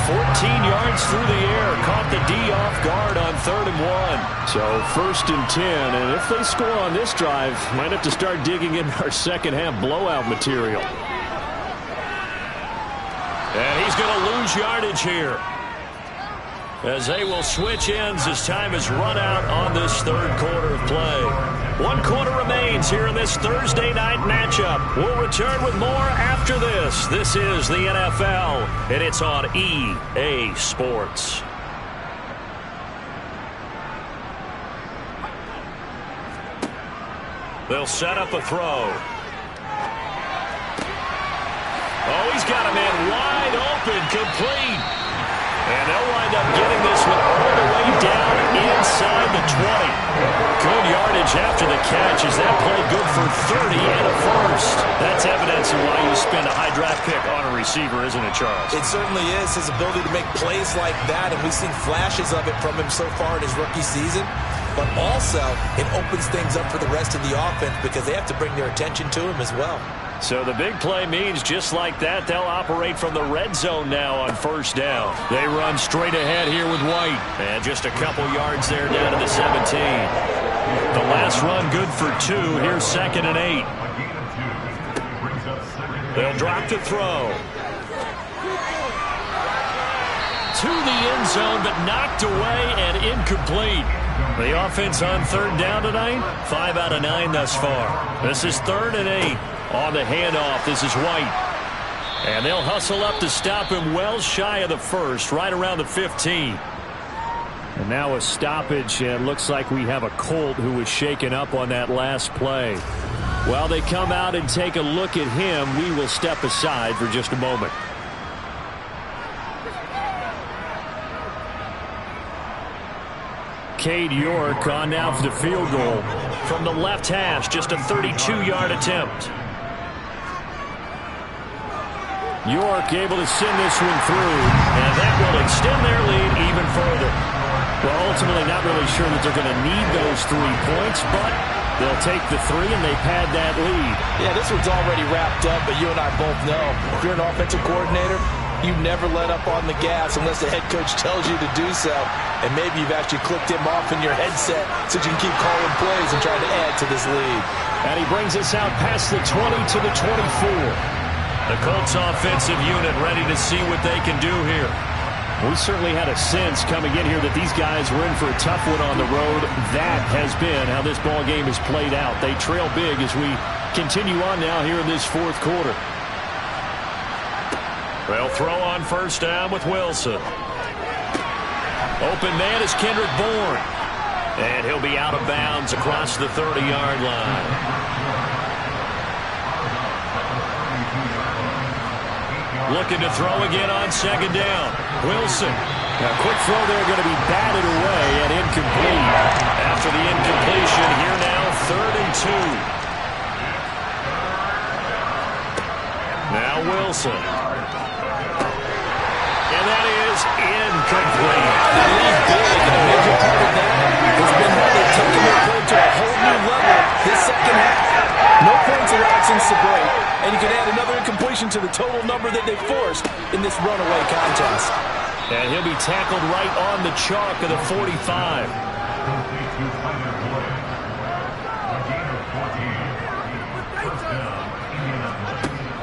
14 yards through the air, caught the D off guard on 3rd and 1. So 1st and 10, and if they score on this drive, might have to start digging in our second half blowout material. And he's going to lose yardage here, as they will switch ends as time has run out on this 3rd quarter of play. 1 quarter remains here in this Thursday night matchup. We'll return with more after this. This is the NFL, and it's on EA Sports. They'll set up a throw. Oh, he's got a man wide open, complete. And they'll wind up getting this one all the way down inside the 20. Good yardage after the catch. Is that play good for 30 and a first? That's evidence of why you spend a high draft pick on a receiver, isn't it, Charles? It certainly is. His ability to make plays like that, and we've seen flashes of it from him so far in his rookie season. But also, it opens things up for the rest of the offense because they have to bring their attention to him as well. So the big play means just like that, they'll operate from the red zone now on first down. They run straight ahead here with White. And just a couple yards there down to the 17. The last run good for 2. Here's 2nd and 8. They'll drop to throw. to the end zone, but knocked away and incomplete. The offense on third down tonight, 5 out of 9 thus far. This is 3rd and 8 on the handoff. This is White. And they'll hustle up to stop him well shy of the first, right around the 15. And now a stoppage, and looks like we have a Colt who was shaken up on that last play. While they come out and take a look at him, we will step aside for just a moment. Cade York on now for the field goal. From the left hash, just a 32-yard attempt. York able to send this one through. And that will extend their lead even further. Well, ultimately not really sure that they're going to need those 3 points, but they'll take the 3 and they pad that lead. Yeah, this one's already wrapped up, but you and I both know if you're an offensive coordinator, you never let up on the gas unless the head coach tells you to do so. And maybe you've actually clicked him off in your headset so you can keep calling plays and trying to add to this lead. And he brings us out past the 20 to the 24. The Colts offensive unit ready to see what they can do here. We certainly had a sense coming in here that these guys were in for a tough one on the road. That has been how this ball game has played out. They trail big as we continue on now here in this 4th quarter. They'll throw on first down with Wilson. Open man is Kendrick Bourne. And he'll be out of bounds across the 30-yard line. Looking to throw again on second down. Wilson. Now, quick throw there, going to be batted away and incomplete. After the incompletion, here now, 3rd and 2. Now Wilson. And that is incomplete. The lead big, and a major part of that has been how they're taking their play to a whole new level this second half. No points allowed since the break, and you can add another incompletion to the total number that they forced in this runaway contest. And he'll be tackled right on the chalk of the 45.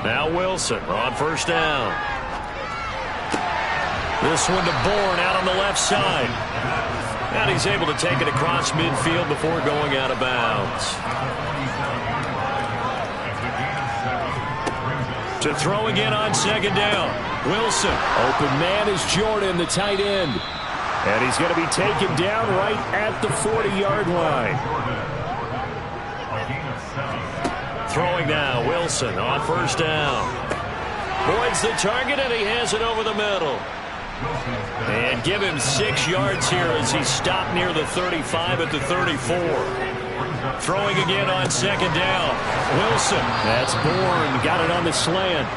Now Wilson on first down. This one to Bourne out on the left side. And he's able to take it across midfield before going out of bounds. To throw again on second down. Wilson. Open man is Jordan, the tight end. And he's going to be taken down right at the 40-yard line. Throwing now, Wilson on first down. Boyd's the target, and he has it over the middle. And give him 6 yards here as he stopped near the 35 at the 34. Throwing again on second down. Wilson. That's Bourne. Got it on the slant.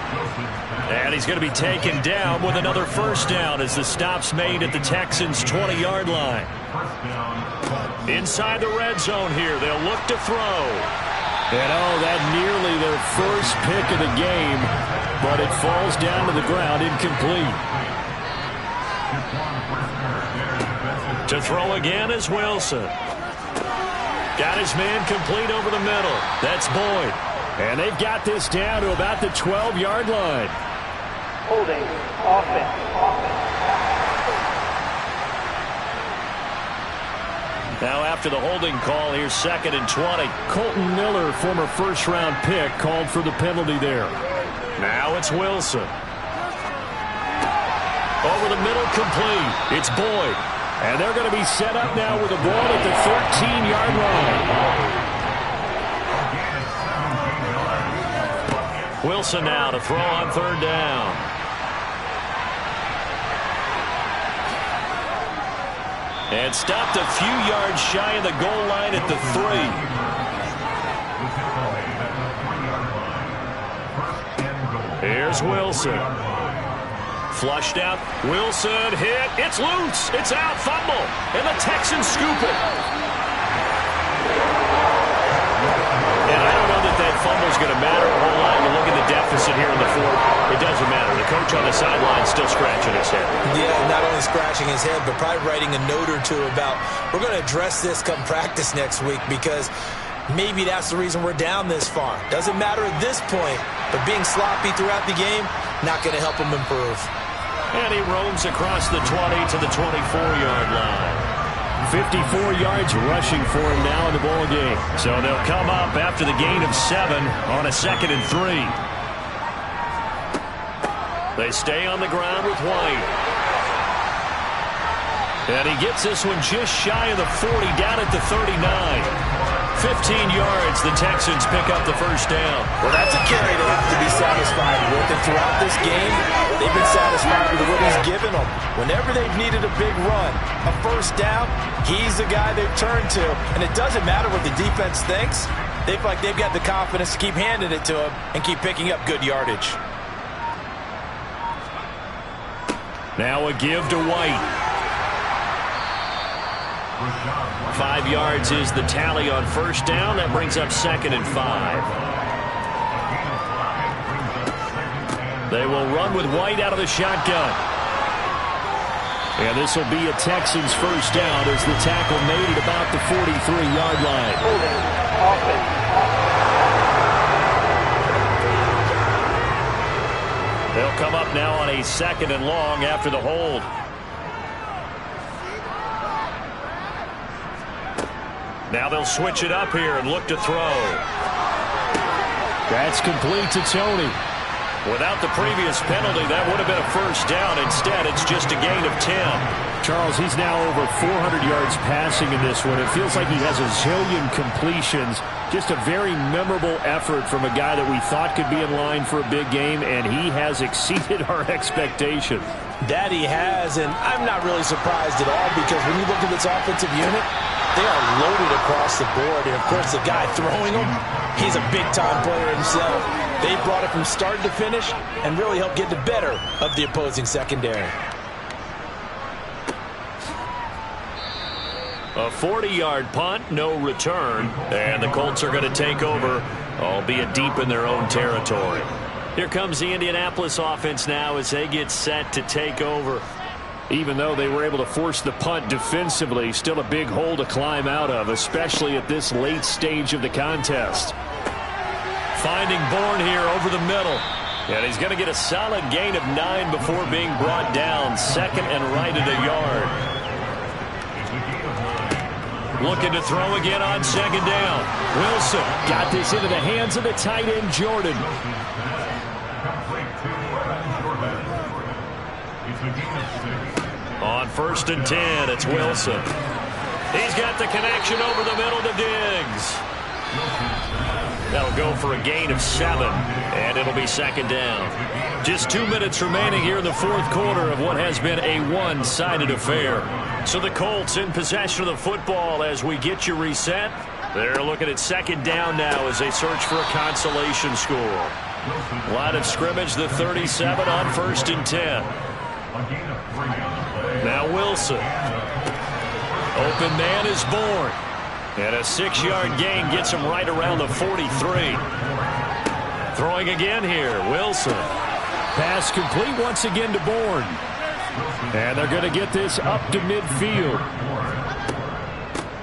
And he's going to be taken down with another first down as the stop's made at the Texans' 20-yard line. Inside the red zone here. They'll look to throw. And that nearly their first pick of the game, but it falls down to the ground incomplete. To throw again is Wilson. Got his man complete over the middle. That's Boyd. And they've got this down to about the 12-yard line. Holding, offense. Now after the holding call, here's 2nd and 20. Colton Miller, former first-round pick, called for the penalty there. Now it's Wilson. Over the middle, complete. It's Boyd. And they're going to be set up now with a ball at the 13-yard line. Wilson now to throw on third down. And stopped a few yards shy of the goal line at the 3. Here's Wilson. Flushed out. Wilson hit. It's loose. It's out. Fumble. And the Texans scoop it. And I don't know that fumble's going to matter a whole lot. You look at the deficit here in the 4th. It doesn't matter. The coach on the sideline still scratching his head. Yeah, not only scratching his head, but probably writing a note or two about, we're going to address this come practice next week because maybe that's the reason we're down this far. Doesn't matter at this point, but being sloppy throughout the game, not going to help him improve. And he roams across the 20 to the 24-yard line. 54 yards rushing for him now in the ball game. So they'll come up after the gain of 7 on a 2nd and 3. They stay on the ground with White. And he gets this one just shy of the 40, down at the 39. 15 yards, the Texans pick up the first down. Well, that's a carry they have to be satisfied with. And throughout this game, they've been satisfied with what he's given them. Whenever they've needed a big run, a first down, he's the guy they've turned to. And it doesn't matter what the defense thinks. They feel like they've got the confidence to keep handing it to him and keep picking up good yardage. Now a give to White. 5 yards is the tally on first down. That brings up 2nd and 5. They will run with White out of the shotgun. And this will be a Texans first down as the tackle made at about the 43-yard line. They'll come up now on a 2nd and long after the hold. Now they'll switch it up here and look to throw. That's complete to Tony. Without the previous penalty, that would have been a first down. Instead, it's just a gain of 10. Charles, he's now over 400 yards passing in this one. It feels like he has a zillion completions. Just a very memorable effort from a guy that we thought could be in line for a big game, and he has exceeded our expectations. That he has, and I'm not really surprised at all because when you look at this offensive unit, they are loaded across the board. And, of course, the guy throwing them, he's a big-time player himself. They brought it from start to finish and really helped get the better of the opposing secondary. A 40-yard punt, no return, and the Colts are going to take over, albeit deep in their own territory. Here comes the Indianapolis offense now as they get set to take over. Even though they were able to force the punt defensively, still a big hole to climb out of, especially at this late stage of the contest. Finding Bourne here over the middle. And he's going to get a solid gain of 9 before being brought down. 2nd and right at a yard. Looking to throw again on 2nd down. Wilson got this into the hands of the tight end, Jordan. On 1st and 10, it's Wilson. He's got the connection over the middle to Diggs. That'll go for a gain of 7, and it'll be 2nd down. Just 2 minutes remaining here in the 4th quarter of what has been a one-sided affair. So the Colts in possession of the football as we get you reset. They're looking at 2nd down now as they search for a consolation score. Line of scrimmage, the 37 on 1st and 10. Now Wilson. Open man is Bourne. And a 6-yard gain gets him right around the 43. Throwing again here, Wilson. Pass complete once again to Bourne. And they're going to get this up to midfield.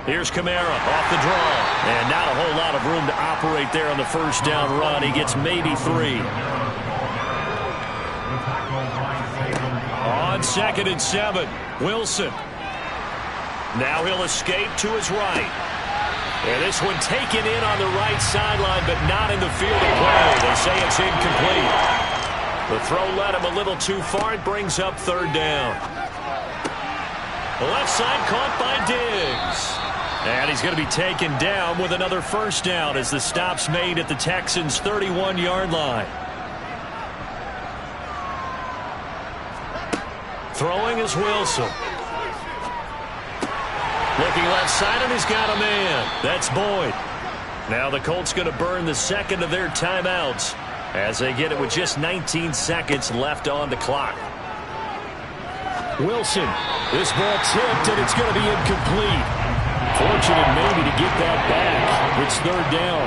Here's Kamara off the draw. And not a whole lot of room to operate there on the first down run. He gets maybe 3. On 2nd and 7, Wilson. Now he'll escape to his right. And this one taken in on the right sideline, but not in the field of play. They say it's incomplete. The throw led him a little too far. It brings up 3rd down. The left side caught by Diggs. And he's going to be taken down with another first down as the stop's made at the Texans' 31-yard line. Throwing is Wilson. Looking left side, and he's got a man. That's Boyd. Now the Colts going to burn the 2nd of their timeouts as they get it with just 19 seconds left on the clock. Wilson. This ball tipped, and it's going to be incomplete. Fortunate maybe to get that back. It's 3rd down.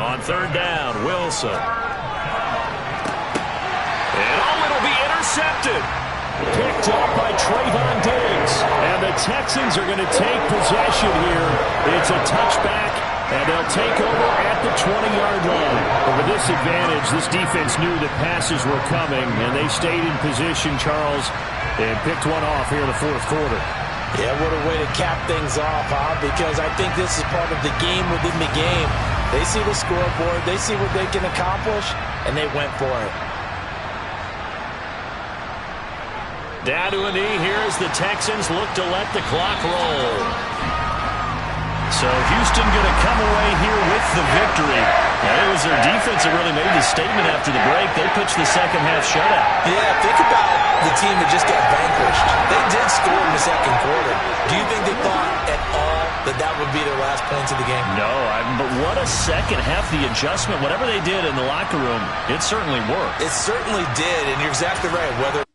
On 3rd down, Wilson. And it'll be intercepted. Picked up by Trayvon Diggs. And the Texans are going to take possession here. It's a touchback And they'll take over at the 20-yard line. But with this advantage, this defense knew that passes were coming, and they stayed in position, Charles, and picked one off here in the fourth quarter. Yeah, what a way to cap things off, huh? Because I think this is part of the game within the game. They see the scoreboard, they see what they can accomplish, and they went for it. Down to a knee here as the Texans look to let the clock roll. So Houston going to come away here with the victory. And it was their defense that really made the statement after the break. They pitched the second half shutout. Yeah, think about the team that just got vanquished. They did score in the second quarter. Do you think they thought at all that that would be their last points of the game? No, but what a second half, the adjustment, whatever they did in the locker room, it certainly worked. It certainly did, and you're exactly right. Whether